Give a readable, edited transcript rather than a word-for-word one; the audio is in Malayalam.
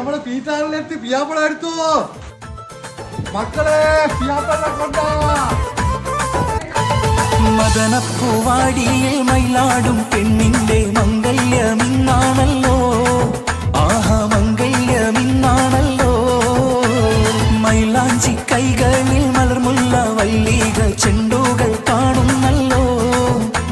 നമ്മളെ പീറ്റാറിലെത്തി പിയാപ്പള എടുത്തു മക്കളെ പിയാപ്പള കൊണ്ടാ മദനപ്പൂവാടിയിൽ മയിലാടും പെണ്ണിന്റെ മംഗല്യമിന്നാണല്ലോ